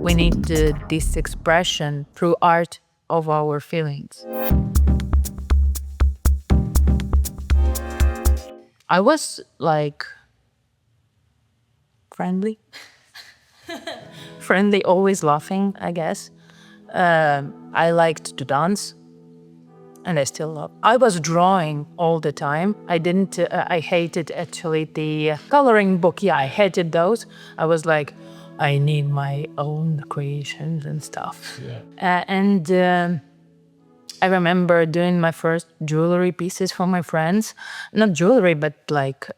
We need this expression through art of our feelings. I was like friendly. Friendly, always laughing, I guess. I liked to dance, and I still love. I was drawing all the time. I didn't. I hated actually the coloring book. Yeah, I hated those. I was like, I need my own creations and stuff. Yeah. And I remember doing my first jewelry pieces for my friends. Not jewelry, but like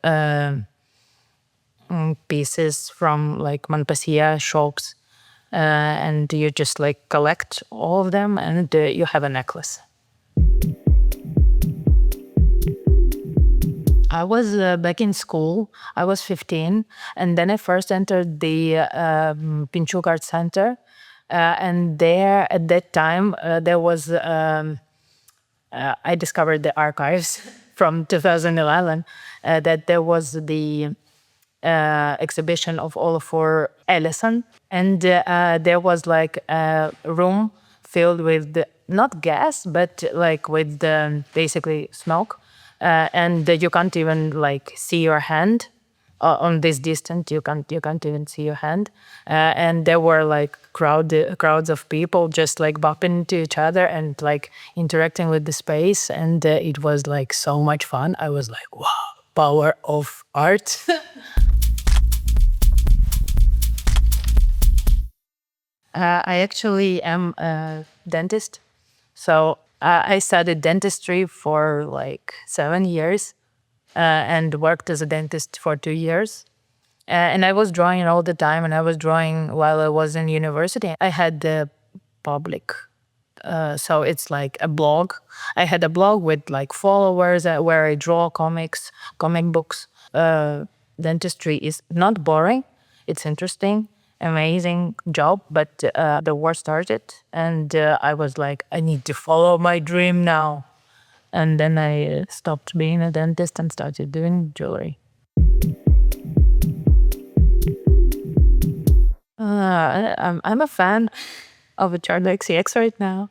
pieces from like Montpensier shops. And you just like collect all of them, and you have a necklace. I was back in school. I was 15, and then I first entered the Pinchuk Art Center. And there, at that time, there was I discovered the archives from 2011 that there was the exhibition of Olafur Ellison, and there was like a room filled with not gas, but like with basically smoke, and you can't even like see your hand. On this distance, you can't even see your hand, and there were like crowds of people just like bumping into each other and like interacting with the space, and it was like so much fun. I was like, wow, power of art. I actually am a dentist. So I studied dentistry for like 7 years and worked as a dentist for 2 years. And I was drawing all the time, and I was drawing while I was in university. I had the public. So it's like a blog. I had a blog with like followers where I draw comic books. Dentistry is not boring. It's interesting, amazing job. But the war started, and I was like, I need to follow my dream now. And then I stopped being a dentist and started doing jewelry. I'm a fan of a Charli XCX right now.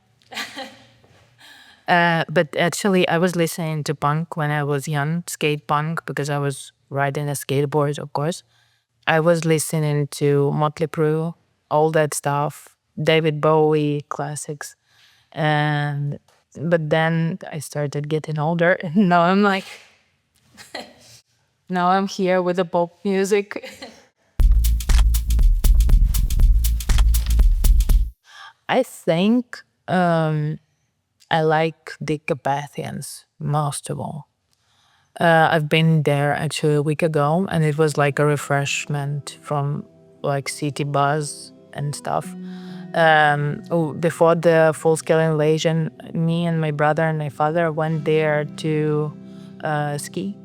But actually, I was listening to punk when I was young, skate punk, because I was riding a skateboard, of course. I was listening to Motley Crue, all that stuff, David Bowie classics, and but then I started getting older, and now I'm here with the pop music. I think I like the Carpathians most of all. I've been there actually a week ago, and it was like a refreshment from like city buzz and stuff. Before the full-scale invasion, me and my brother and my father went there to ski.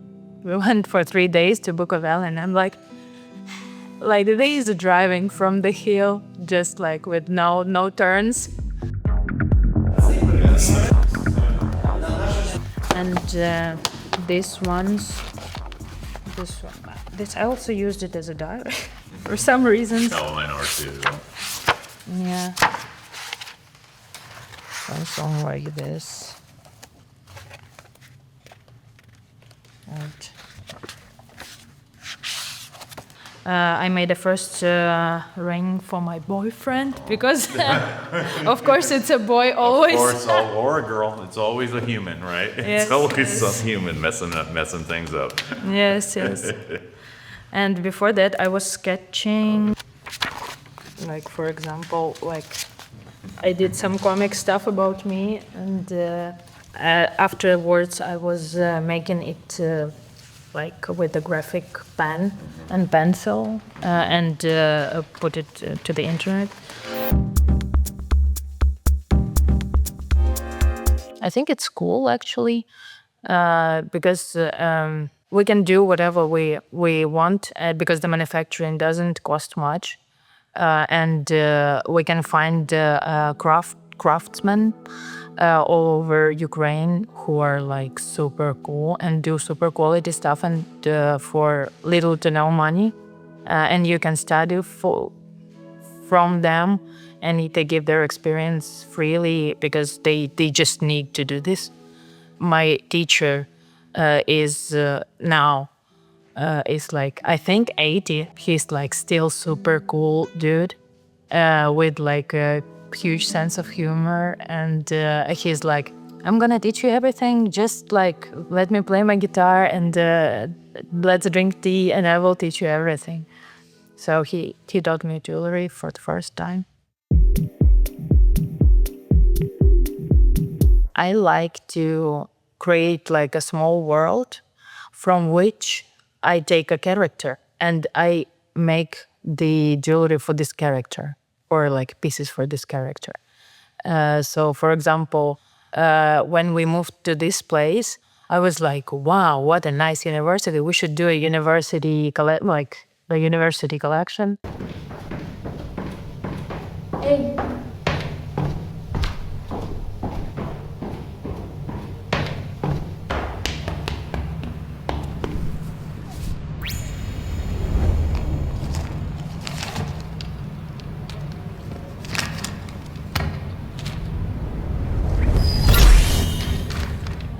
We went for 3 days to Bukovel, and I'm like the days driving from the hill, just like with no turns. And this one, this I also used it as a diary for some reason. Oh, mine are too. Yeah. Something like this. And I made the first ring for my boyfriend because, of course, it's a boy always. Of course, or a girl. It's always a human, right? Yes, It's always yes. some human messing things up. Yes. And before that, I was sketching. Like, for example, like I did some comic stuff about me, and afterwards I was making it like with a graphic pen and pencil, and put it to the internet. I think it's cool actually, because we can do whatever we want, because the manufacturing doesn't cost much, and we can find craftsmen all over Ukraine who are like super cool and do super quality stuff, and for little to no money, and you can study from them, and they give their experience freely because they just need to do this. My teacher is now is like, I think 80. He's like still super cool dude with like a huge sense of humor, and he's like, I'm gonna teach you everything, just like let me play my guitar and let's drink tea and I will teach you everything. So he taught me jewelry for the first time. I like to create like a small world from which I take a character and I make the jewelry for this character or like pieces for this character. So, for example, when we moved to this place, I was like, "Wow, what a nice university! We should do a university like a university collection."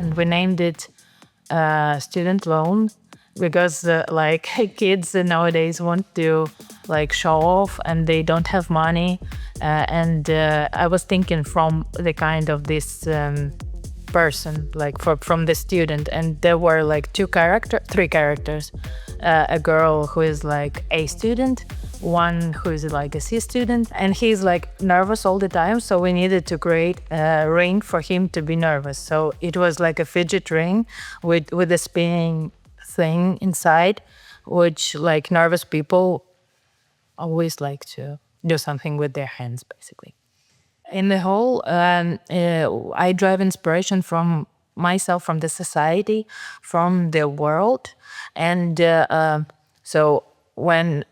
And we named it student loan because like kids nowadays want to like show off and they don't have money, and I was thinking from the kind of this person, like from the student, and there were like three characters, a girl who is like a student, one who is like a C student, and he's like nervous all the time. So we needed to create a ring for him to be nervous. So it was like a fidget ring with a spinning thing inside, which like nervous people always like to do something with their hands, basically. In the whole, I drive inspiration from myself, from the society, from the world, and so when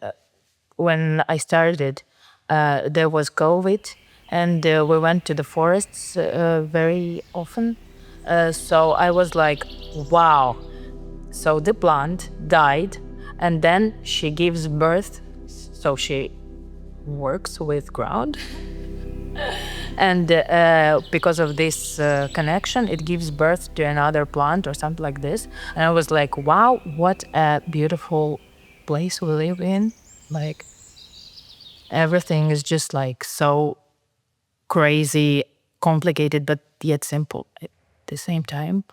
I started, there was COVID, and we went to the forests very often. So I was like, wow. So the plant died, and then she gives birth. So she works with ground. And because of this connection, it gives birth to another plant or something like this. And I was like, wow, what a beautiful place we live in. Like, everything is just like so crazy, complicated, but yet simple at the same time.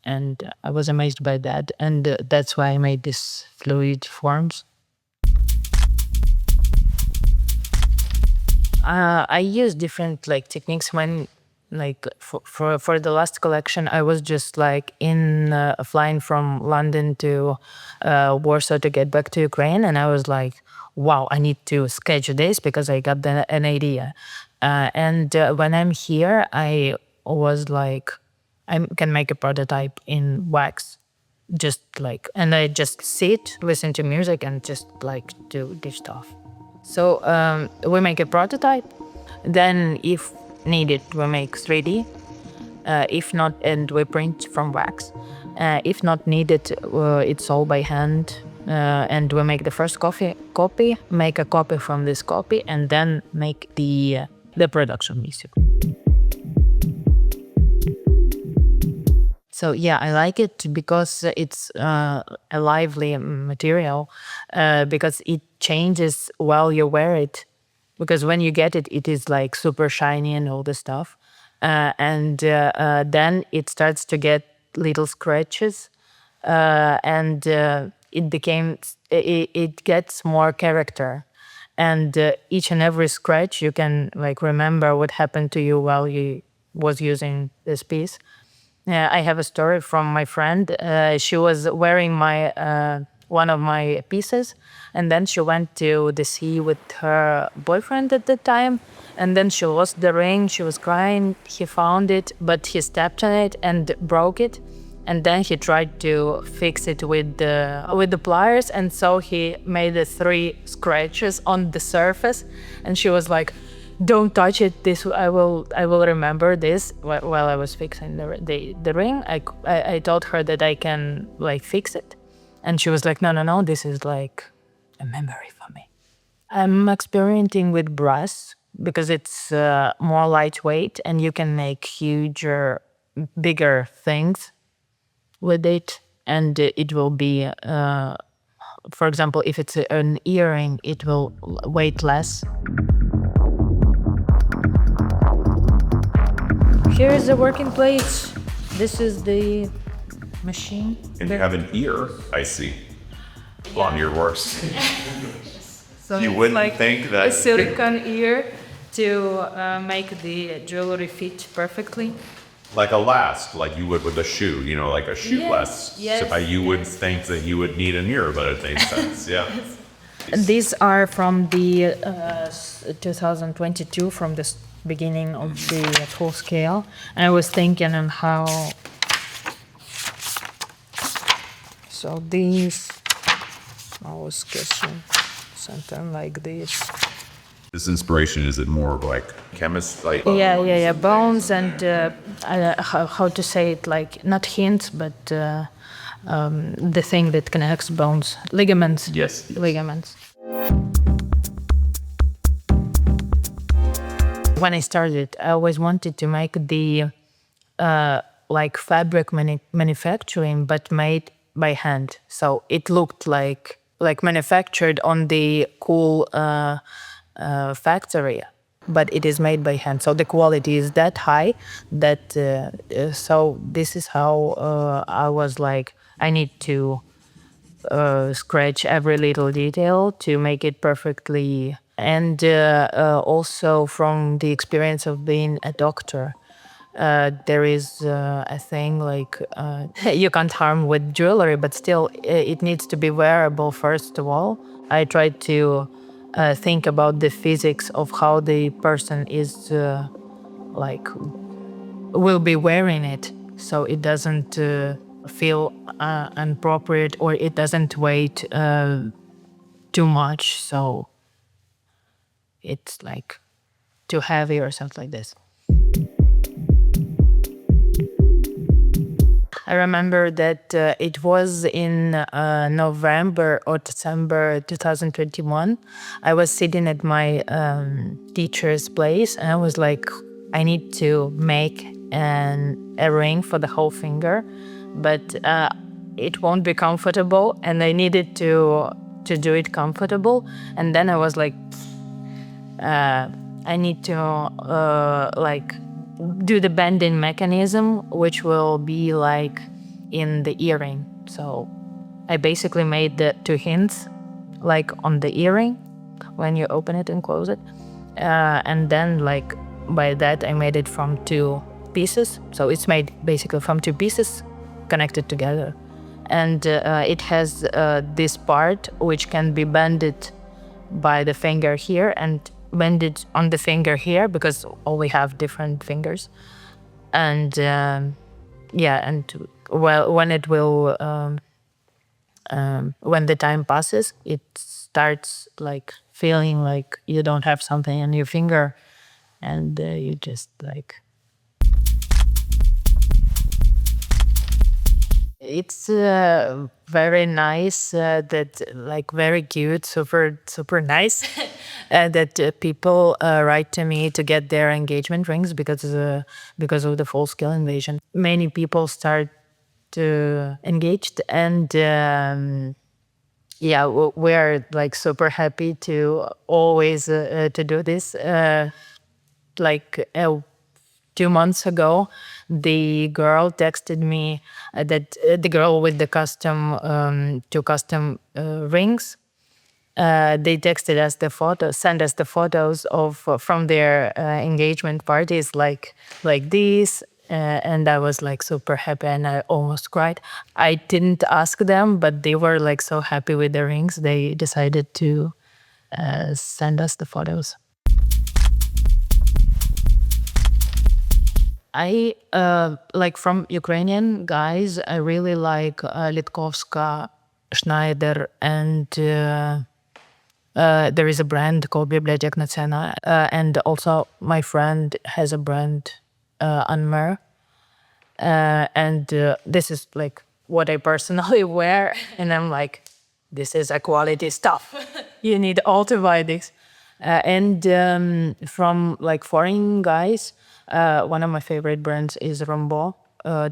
And I was amazed by that. And that's why I made these fluid forms. I use different like techniques when like for the last collection I was just like in flying from London to Warsaw to get back to Ukraine, and I was like, wow, I need to sketch this because I got an idea. And when I'm here, I was like, I can make a prototype in wax, just like, and I just sit, listen to music, and just like do this stuff. So we make a prototype. Then, if needed, we make 3D. If not, and we print from wax. If not needed, it's all by hand. And we make the first copy, make a copy from this copy, and then make the production, basically. So yeah, I like it because it's a lively material, because it changes while you wear it. Because when you get it, it is like super shiny and all the stuff, and then it starts to get little scratches, and it gets more character, and each and every scratch you can like remember what happened to you while you was using this piece. I have a story from my friend. She was wearing my one of my pieces, and then she went to the sea with her boyfriend at the time, and then she lost the ring. She was crying. He found it, but he stepped on it and broke it. And then he tried to fix it with the pliers, and so he made the 3 scratches on the surface. And she was like, "Don't touch it. This I will remember this." While I was fixing the ring, I told her that I can like fix it, and she was like, "No, no, no. This is like a memory for me. I'm experimenting with brass because it's more lightweight and you can make huger, bigger things with it. And it will be, for example, if it's an earring, it will weight less. Here is the working place. This is the machine. And you have an ear, I see, on your works. So You it's wouldn't like think that- a silicone ear to make the jewelry fit perfectly. Like a last, like you would with a shoe, like a shoe Yes, last. yes, So you would think that you would need an ear, but it makes sense, yeah. These are from the 2022, from the beginning of the full scale. And I was thinking on how. So these, I was sketching something like this. This inspiration, is it more like chemist, like? Yeah. Bones and how to say it, like not hints, but the thing that connects bones, ligaments. Yes. Ligaments. When I started, I always wanted to make the like fabric manufacturing, but made by hand. So it looked like manufactured on the cool factory, but it is made by hand. So the quality is that high that so this is how I was like, I need to scratch every little detail to make it perfectly. And also from the experience of being a doctor, there is a thing like you can't harm with jewelry, but still it needs to be wearable first of all. I tried to think about the physics of how the person is like will be wearing it, so it doesn't feel inappropriate or it doesn't weigh too much, so it's like too heavy or something like this. I remember that it was in November or December 2021. I was sitting at my teacher's place and I was like, I need to make a ring for the whole finger, but it won't be comfortable and I needed to do it comfortable. And then I was like, I need to like do the bending mechanism, which will be like in the earring. So I basically made the two hints like on the earring when you open it and close it. And then like by that I made it from two pieces. So it's made basically from two pieces connected together. And it has this part which can be bended by the finger here and bended on the finger here because all we have different fingers. And and well, when it will when the time passes, it starts like feeling like you don't have something on your finger, and you just like. It's very nice that like very cute, super nice that people write to me to get their engagement rings because of the full scale invasion. Many people start to engaged and we are like super happy to always to do this. Like 2 months ago, the girl texted me that the girl with the two custom rings. They texted us the photos, sent us the photos of from their engagement parties, like this, and I was like super happy, and I almost cried. I didn't ask them, but they were like so happy with the rings. They decided to send us the photos. I like from Ukrainian guys. I really like Litkovska, Schneider, and there is a brand called Bibliotek Nacional. And also my friend has a brand, Anmer. And this is like what I personally wear, and I'm like, this is a quality stuff. You need all to buy this. And from like foreign guys, one of my favorite brands is Rombo.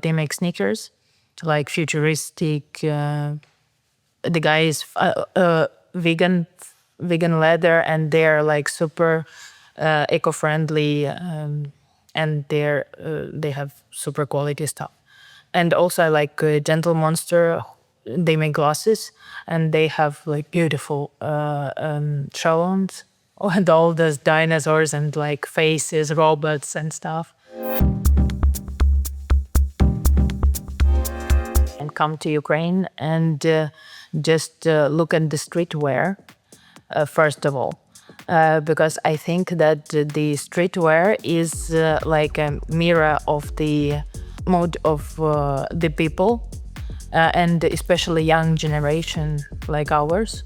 They make sneakers, like futuristic. The guy is vegan leather, and they're like super eco-friendly, and they have super quality stuff. And also I like Gentle Monster. They make glasses, and they have like beautiful show-ons and all those dinosaurs and like faces, robots and stuff. And come to Ukraine and just look at the streetwear, first of all. Because I think that the streetwear is like a mirror of the mode of the people, and especially young generation like ours.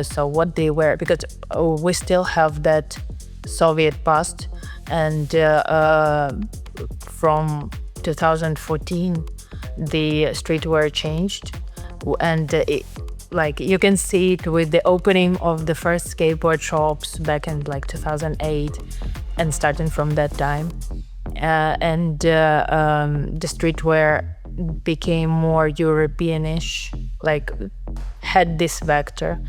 So what they wear, because we still have that Soviet past, and from 2014 the streetwear changed, and like you can see it with the opening of the first skateboard shops back in like 2008, and starting from that time, and the streetwear became more Europeanish, like had this vector,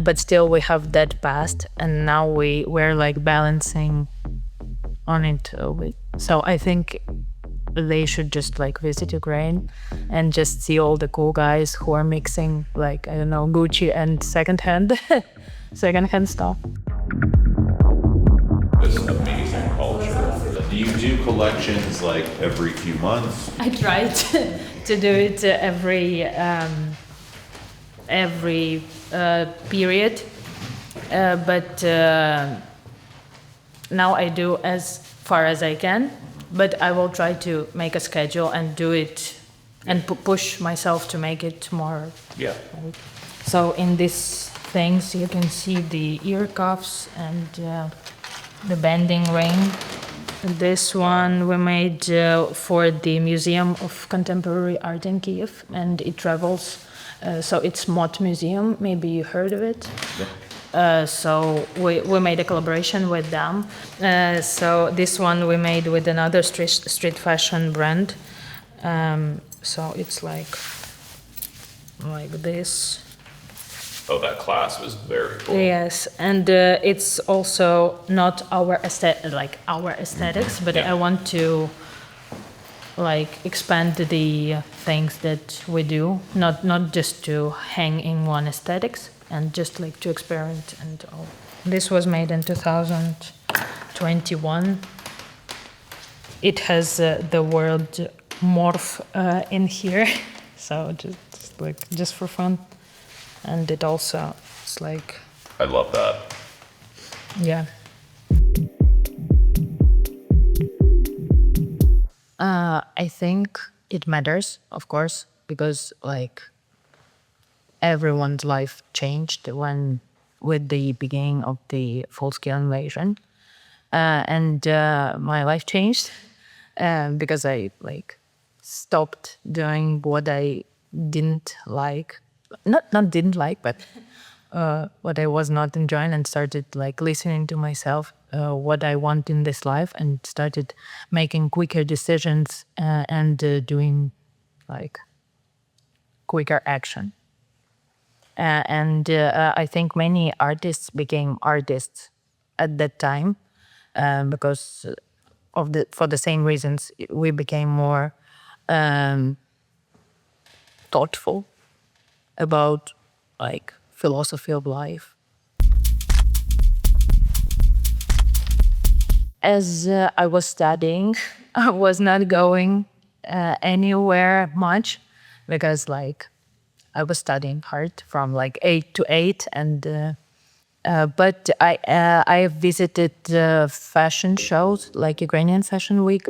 but still we have that past, and now we're like balancing on it a bit. So I think they should just like visit Ukraine and just see all the cool guys who are mixing like, I don't know, Gucci and secondhand secondhand stuff. It's amazing culture. Do you do collections like every few months? I try to do it every period, but now I do as far as I can. But I will try to make a schedule and do it, and push myself to make it more. Yeah. So in these things you can see the ear cuffs and the bending ring. This one we made for the Museum of Contemporary Art in Kiev, and it travels. So it's Mott Museum, maybe you heard of it. Yeah. So we made a collaboration with them. So this one we made with another street fashion brand. So it's like this. Oh, that class was very cool. Yes, and it's also not our aesthetics, but Yeah. I want to like expand the things that we do, not just to hang in one aesthetics, and just like to experiment and all. This was made in 2021. It has the word morph in here, so just for fun, and it also it's like, I love that. yeah. I think it matters, of course, because like everyone's life changed with the beginning of the full-scale invasion, and my life changed because I like stopped doing what I didn't like, not didn't like, but what I was not enjoying, and started like listening to myself, what I want in this life, and started making quicker decisions and doing like quicker action. And I think many artists became artists at that time, because for the same reasons we became more thoughtful about like philosophy of life. As I was studying, I was not going anywhere much, because like I was studying hard from like 8 to 8, and but I visited fashion shows like Ukrainian Fashion Week,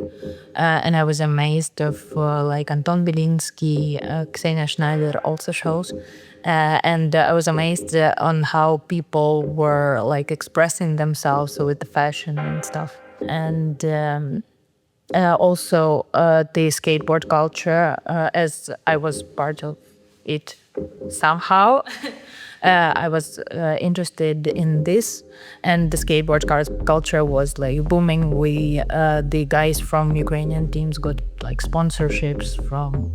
and I was amazed of like Anton Belinsky, Ksenia Schneider also shows, and I was amazed on how people were like expressing themselves with the fashion and stuff, and also the skateboard culture, as I was part of it somehow. I was interested in this, and the skateboard cars culture was like booming. The guys from Ukrainian teams got like sponsorships from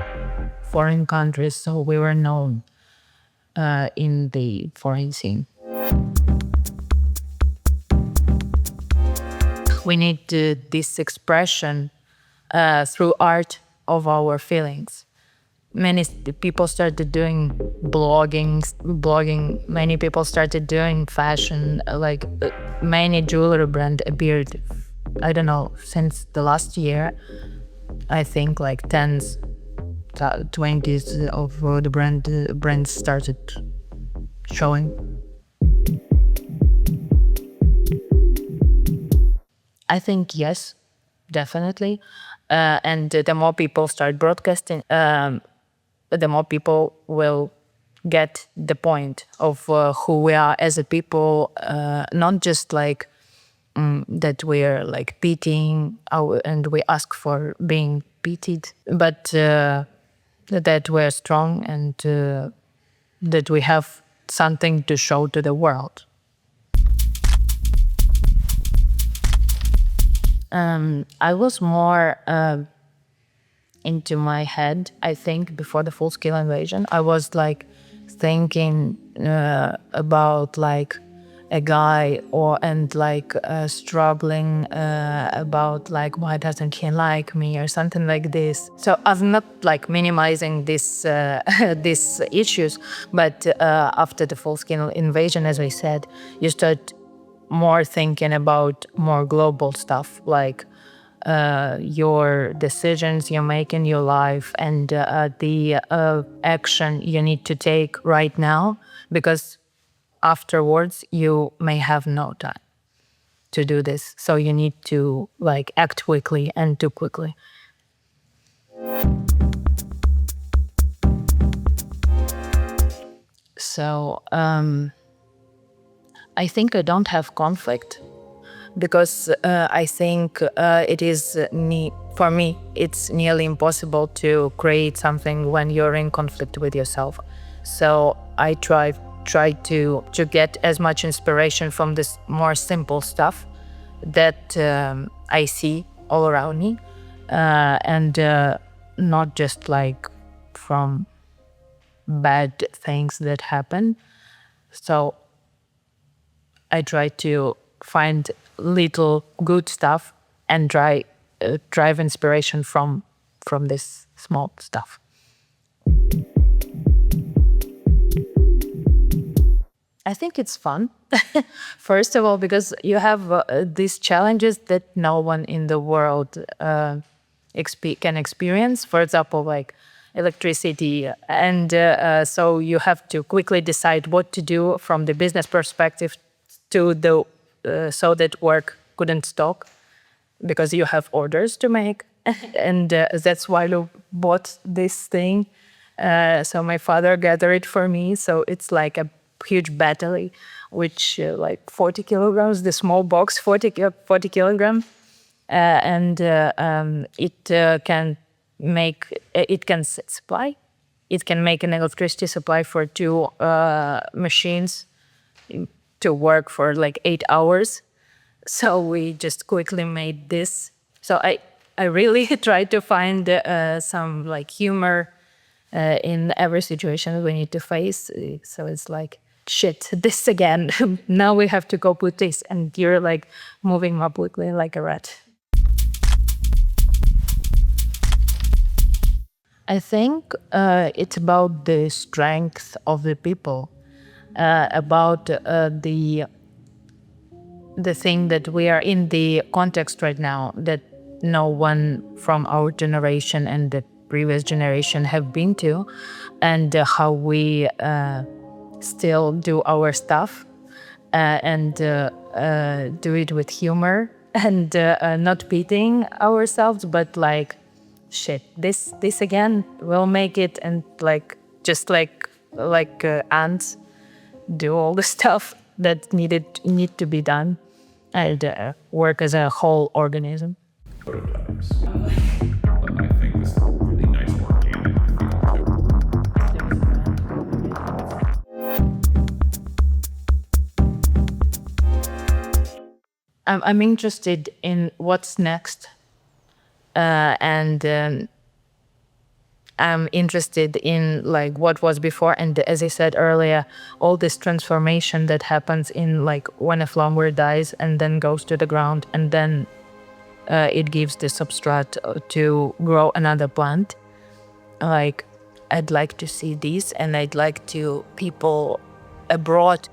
foreign countries, so we were known in the foreign scene. We need this expression through art of our feelings. People started doing blogging. Many people started doing fashion. Many jewelry brand appeared. I don't know, since the last year. I think like tens, 20s of the brands started showing. I think yes, definitely. And the more people start broadcasting, the more people will get the point of who we are as a people, not just like that we're like pitying and we ask for being pitied, but that we're strong and that we have something to show to the world. I was more into my head, I think, before the full-scale invasion. I was like thinking about like a guy and like struggling about like why doesn't he like me or something like this. So I'm not like minimizing this these issues, but after the full-scale invasion, as I said, you start more thinking about more global stuff like your decisions you make in your life and the action you need to take right now, because afterwards you may have no time to do this. So you need to like act quickly and do quickly. So I think I don't have conflict because I think it is for me it's nearly impossible to create something when you're in conflict with yourself. So I try to get as much inspiration from this more simple stuff that I see all around me, and not just like from bad things that happen. So I try to find little good stuff and drive inspiration from this small stuff. I think it's fun. First of all, because you have these challenges that no one in the world can experience. For example, like electricity, and so you have to quickly decide what to do from the business perspective to the so that work couldn't stop because you have orders to make. And that's why I bought this thing. So my father gathered it for me. So it's like a huge battery, which like 40 kilograms, the small box, 40 kilogram. And it can supply. It can make an electricity supply for two machines to work for like 8 hours. So we just quickly made this. So I really tried to find some like humor in every situation we need to face. So it's like, shit, this again. Now we have to go with this, and you're like moving up quickly like a rat. I think it's about the strength of the people, about the thing that we are in the context right now that no one from our generation and the previous generation have been to, and how we still do our stuff and do it with humor and not beating ourselves, but like, shit, this again, we'll make it, and like just like ants do all the stuff that need to be done and work as a whole organism. Prototypes. But I think this really nice organic feel to it. I'm interested in what's next, and I'm interested in like what was before, and as I said earlier, all this transformation that happens in like when a flower dies and then goes to the ground, and then it gives the substrate to grow another plant. Like, I'd like to see this, and I'd like to people abroad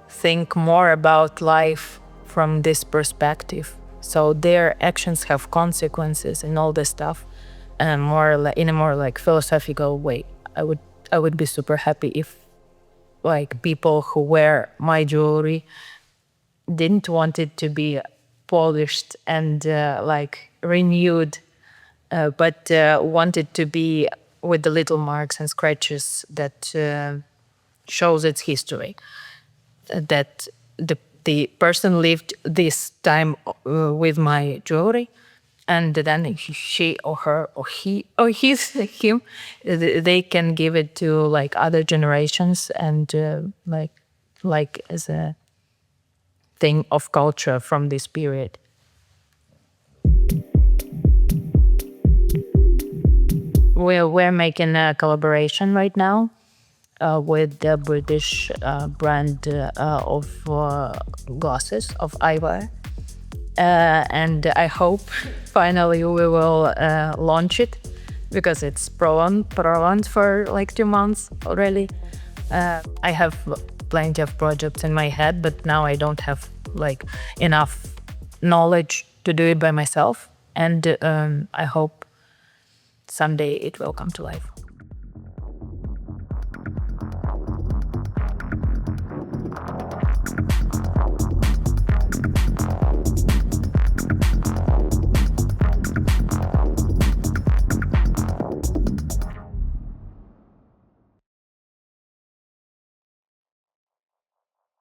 think more about life from this perspective. So their actions have consequences and all this stuff, and in a more like philosophical way. I would I would be super happy if like people who wear my jewelry didn't want it to be polished and like renewed, but wanted to be with the little marks and scratches that shows its history. That the person lived this time with my jewelry, and then she or her or he or his him, they can give it to like other generations, and like as a thing of culture from this period. We're making a collaboration right now with the British brand of glasses of eyewear. And I hope finally we will launch it, because it's prolonged for like 2 months already. I have plenty of projects in my head, but now I don't have like enough knowledge to do it by myself. And I hope someday it will come to life.